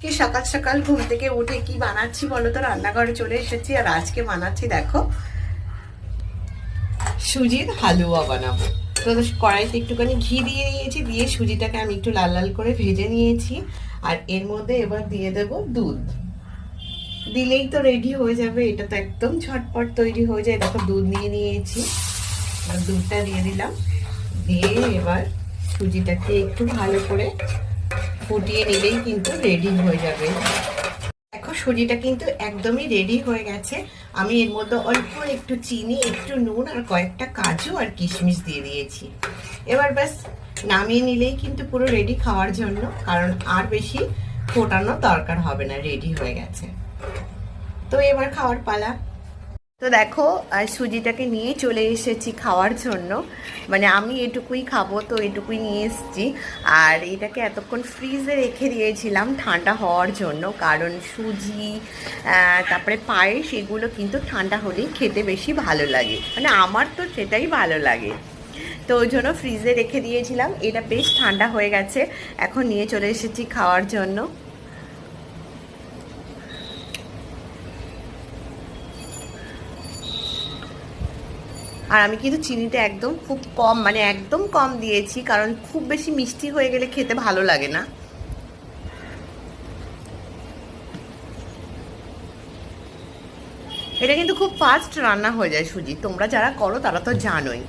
কি সকাল সকাল ঘুম থেকে উঠে কি বানাচ্ছি বলো তো, রান্নাঘরে চলে এসেছি। আর আজকে বানাচ্ছি দেখো সুজির হালুয়া বানাবো। তো কড়াইতে একটুখানি ঘি দিয়ে নিয়েছি, দিয়ে সুজিটাকে আমি একটু লাল লাল করে ভেজে নিয়েছি। আর এর মধ্যে এবার দিয়ে দেব দুধ। দিলেই তো রেডি হয়ে যাবে, এটা তো একদম ঝটপট তৈরি হয়ে যায়। দেখো দুধ নিয়ে নিয়েছি, দুধটা দিয়ে দিলাম। দিয়ে এবার সুজিটাকে একটু ভালো করে ফুটিয়ে নিলেই কিন্তু রেডি হয়ে যাবে। দেখো সুজিটা কিন্তু একদমই রেডি হয়ে গেছে। আমি এর মধ্যে অল্প একটু চিনি, একটু নুন আর কয়েকটা কাজু আর কিশমিশ দিয়ে দিয়েছি। এবার ব্যাস নামিয়ে নিলেই কিন্তু পুরো রেডি খাওয়ার জন্য, কারণ আর বেশি ফোটানোর দরকার হবে না, রেডি হয়ে গেছে। তো এবার খাওয়ার পালা। তো দেখো আর সুজিটাকে নিয়ে চলে এসেছি খাওয়ার জন্য। মানে আমি এটুকুই খাবো, তো এটুকুই নিয়ে এসেছি। আর এটাকে এতক্ষণ ফ্রিজে রেখে দিয়েছিলাম ঠান্ডা হওয়ার জন্য, কারণ সুজি তারপরে পায়েস এগুলো কিন্তু ঠান্ডা হলেই খেতে বেশি ভালো লাগে, মানে আমার তো সেটাই ভালো লাগে। তো ওই জন্য ফ্রিজে রেখে দিয়েছিলাম। এটা বেশ ঠান্ডা হয়ে গেছে, এখন নিয়ে চলে এসেছি খাওয়ার জন্য। আর আমি কিন্তু চিনিটা একদম খুব কম, মানে একদম কম দিয়েছি, কারণ খুব বেশি মিষ্টি হয়ে গেলে খেতে ভালো লাগে না। এটা কিন্তু খুব ফাস্ট রান্না হয়ে যায় সুজি, তোমরা যারা করো তারা তো জানোই।